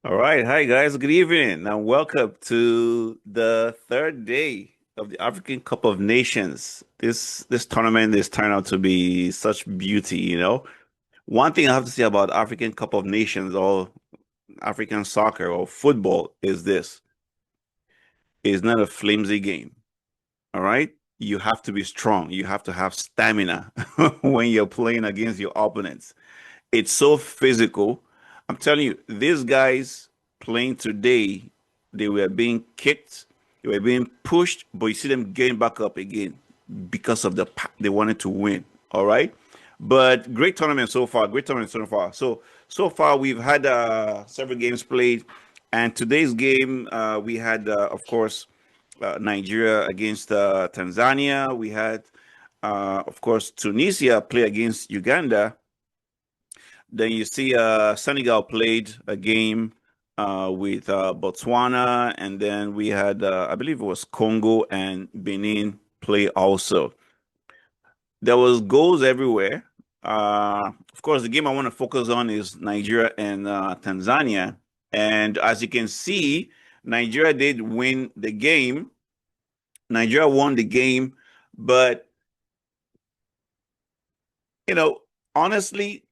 All right. Hi, guys. Good evening and welcome to the third day of the African Cup of Nations. This tournament is turning out to be such beauty. One thing I have to say about African Cup of Nations or African soccer or football is this. It's not a flimsy game. All right. You have to be strong. You have to have stamina when you're playing against your opponents. It's so physical. I'm telling you, these guys playing today, they were being kicked, they were being pushed, but you see them getting back up again because of they wanted to win. All right. But great tournament so far. Great tournament so far. So far we've had several games played, and today's game we had, of course, Nigeria against Tanzania. We had, of course, Tunisia play against Uganda. Then you see Senegal played a game with Botswana, and then we had, I believe it was Congo and Benin play also. There was goals everywhere. Of course, the game I want to focus on is Nigeria and Tanzania. And as you can see, Nigeria did win the game. Nigeria won the game, but you know, honestly,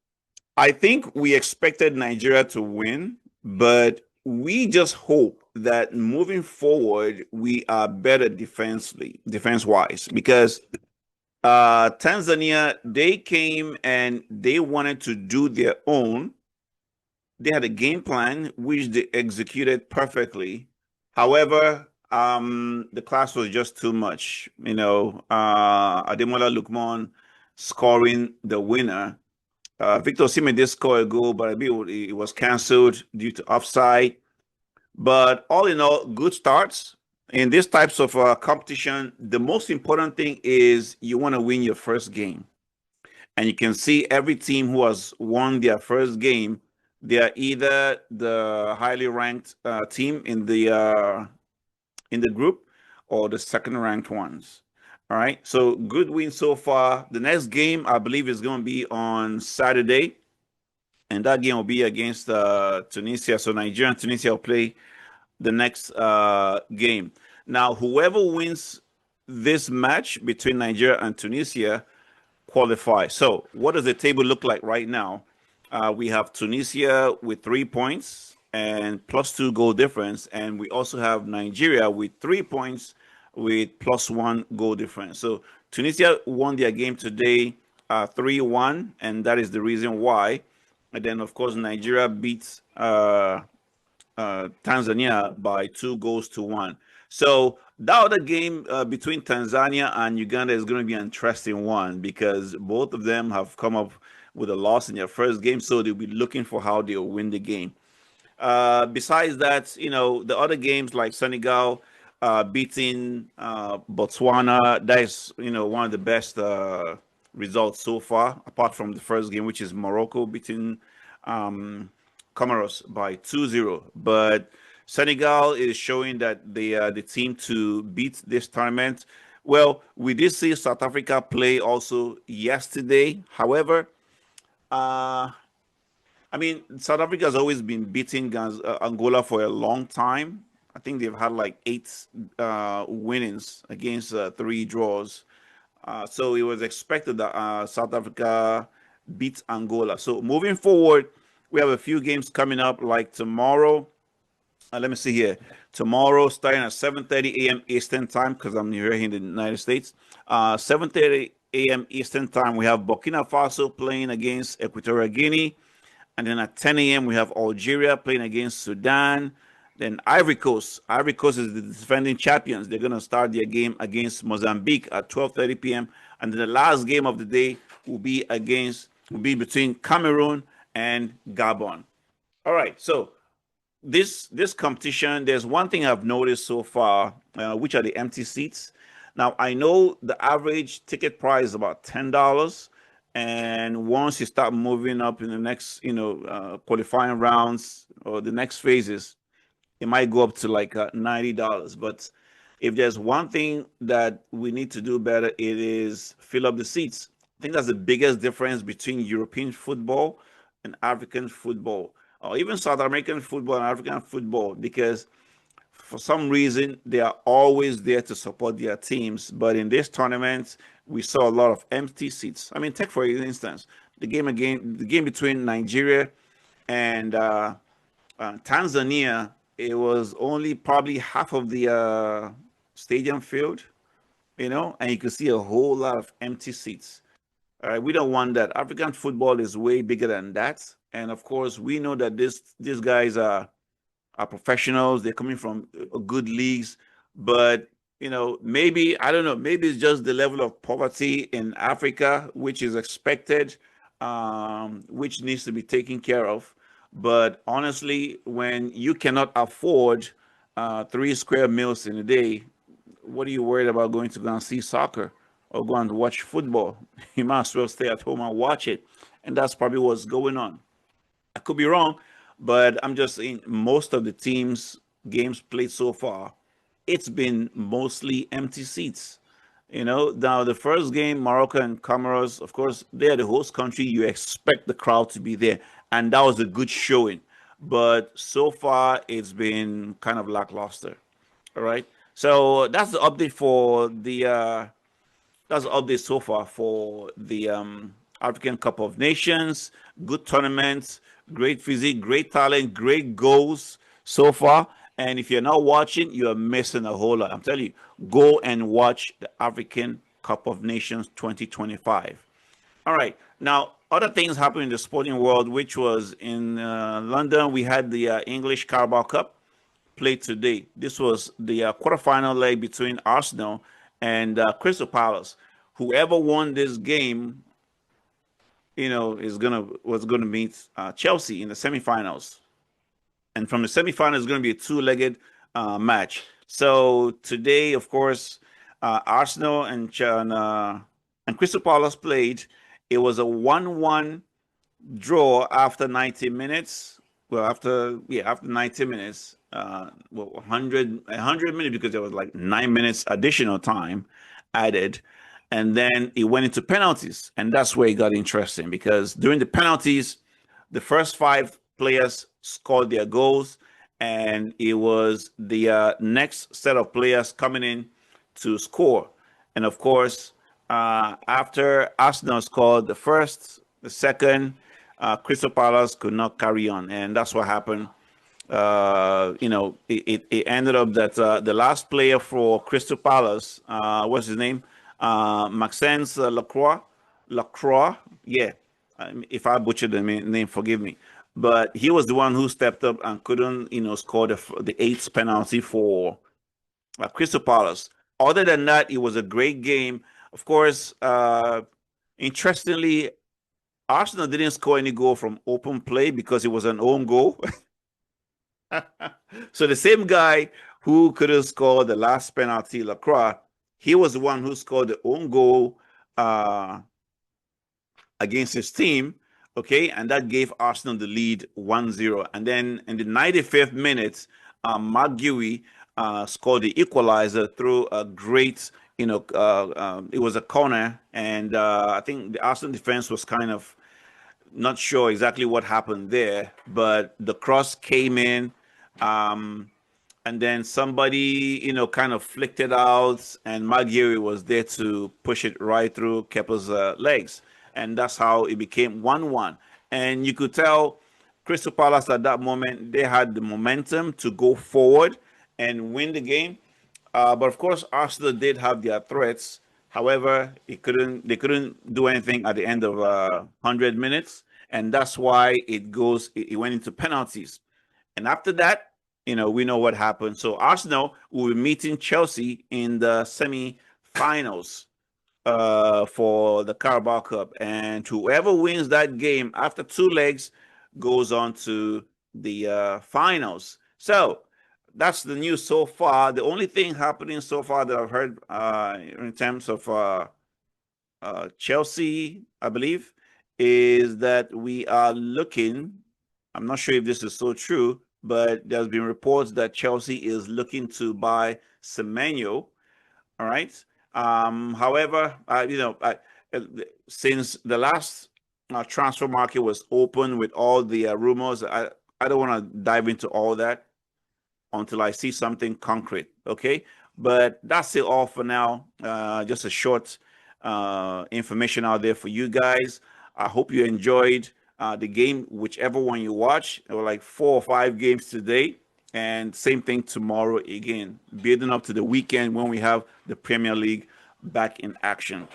I think we expected Nigeria to win, but we just hope that moving forward we are better defense wise, because Tanzania, they came and they wanted to do their own. They had a game plan which they executed perfectly. However, the class was just too much. Ademola Lookman scoring the winner. Victor Osimhen did score a goal, but I believe it was cancelled due to offside. But all in all, good starts. In these types of competition, the most important thing is you want to win your first game. And you can see every team who has won their first game, they are either the highly ranked team in the group or the second ranked ones. All right. So good win so far. The next game, I believe, is going to be on Saturday, and that game will be against Tunisia. So Nigeria and Tunisia will play the next game. Now, whoever wins this match between Nigeria and Tunisia qualify. So, what does the table look like right now? We have Tunisia with 3 points and plus two goal difference, and we also have Nigeria with 3 points with plus one goal difference. So, Tunisia won their game today 3-1, and that is the reason why. And then, of course, Nigeria beats Tanzania by 2 goals to one. So that other game between Tanzania and Uganda is going to be an interesting one because both of them have come up with a loss in their first game, so they'll be looking for how they'll win the game. Besides that, the other games like Senegal beating Botswana, that is, one of the best results so far, apart from the first game, which is Morocco beating um, Comoros by 2-0. But Senegal is showing that they are the team to beat this tournament. Well, we did see South Africa play also yesterday. However, uh, I mean, South Africa has always been beating Angola for a long time. I think they've had like eight winnings against three draws. So it was expected that South Africa beats Angola. So moving forward, we have a few games coming up like tomorrow. Let me see here. Tomorrow, starting at 7:30 a.m. Eastern time, because I'm here in the United States. 7:30 a.m. Eastern time, we have Burkina Faso playing against Equatorial Guinea. And then at 10 a.m., we have Algeria playing against Sudan. Then Ivory Coast. Ivory Coast is the defending champions. They're going to start their game against Mozambique at 12:30 p.m. And then the last game of the day will be between Cameroon and Gabon. All right. So this competition, there's one thing I've noticed so far, which are the empty seats. Now I know the average ticket price is about $10, and once you start moving up in the next, qualifying rounds or the next phases, it might go up to like $90. But if there's one thing that we need to do better, it is fill up the seats. I think that's the biggest difference between European football and African football. or even South American football and African football, because for some reason they are always there to support their teams. But in this tournament, we saw a lot of empty seats. I mean, take for instance the game between Nigeria and Tanzania. It was only probably half of the stadium filled, and you could see a whole lot of empty seats. All right, we don't want that. African football is way bigger than that, and of course, we know that these guys are professionals. They're coming from good leagues, but maybe I don't know. Maybe it's just the level of poverty in Africa, which is expected, which needs to be taken care of. But honestly, when you cannot afford 3 square meals in a day, what are you worried about going to go and see soccer or go and watch football? You might as well stay at home and watch it. And that's probably what's going on. I could be wrong, but I'm just saying most of the teams' games played so far, it's been mostly empty seats. Now the first game, Morocco and Comoros, of course, they're the host country. You expect the crowd to be there, and that was a good showing. But so far, it's been kind of lackluster. All right. So that's the update so far for the African Cup of Nations. Good tournaments, great physique, great talent, great goals so far. And if you're not watching, you're missing a whole lot. I'm telling you, go and watch the African Cup of Nations 2025. All right. Now, other things happened in the sporting world, which was in London. We had the English Carabao Cup played today. This was the quarterfinal leg between Arsenal and Crystal Palace. Whoever won this game, was gonna meet Chelsea in the semifinals, and from the semifinals, it's gonna be a two-legged match. So today, of course, Arsenal and Crystal Palace played. It was a 1-1 draw after 90 minutes. Well, after 90 minutes, 100 minutes, because there was like 9 minutes additional time added, and then it went into penalties, and that's where it got interesting, because during the penalties, the first five players scored their goals, and it was the next set of players coming in to score, and of course, after Arsenal scored the first, the second, Crystal Palace could not carry on, and that's what happened. It ended up that the last player for Crystal Palace, what's his name? Maxence Lacroix. Yeah. If I butchered the name, forgive me. But he was the one who stepped up and couldn't, score the eighth penalty for Crystal Palace. Other than that, it was a great game. Of course, interestingly, Arsenal didn't score any goal from open play because it was an own goal. So the same guy who could have scored the last penalty, Lacroix, he was the one who scored the own goal against his team. Okay, and that gave Arsenal the lead 1-0. And then in the 95th minute, Mark Guehi scored the equalizer through a great, it was a corner, and I think the Arsenal defense was kind of not sure exactly what happened there, but the cross came in, and then somebody, kind of flicked it out, and Maguire was there to push it right through Kepa's legs, and that's how it became 1-1. And you could tell Crystal Palace at that moment, they had the momentum to go forward and win the game. But of course, Arsenal did have their threats. However, they couldn't do anything at the end of 100 minutes, and that's why it went into penalties. And after that, we know what happened. So Arsenal will be meeting Chelsea in the semi-finals for the Carabao Cup, and whoever wins that game after two legs goes on to the finals. So that's the news so far. The only thing happening so far that I've heard in terms of Chelsea, I believe, is that we are looking. I'm not sure if this is so true, but there's been reports that Chelsea is looking to buy Semenyo. All right. However, since the last transfer market was open with all the rumors, I don't want to dive into all that until I see something concrete. Okay, but that's it all for now. Just a short information out there for you guys. I hope you enjoyed the game, whichever one you watch. There were like 4 or 5 games today, and same thing tomorrow again, building up to the weekend when we have the Premier League back in action.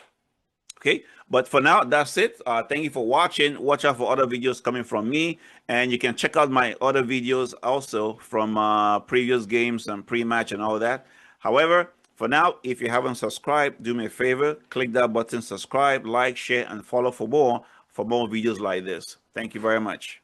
Okay, but for now, that's it. Thank you for watching. Watch out for other videos coming from me, and you can check out my other videos also from previous games and pre-match and all that. However, for now, if you haven't subscribed, do me a favor, click that button, subscribe, like, share, and follow for more videos like this. Thank you very much.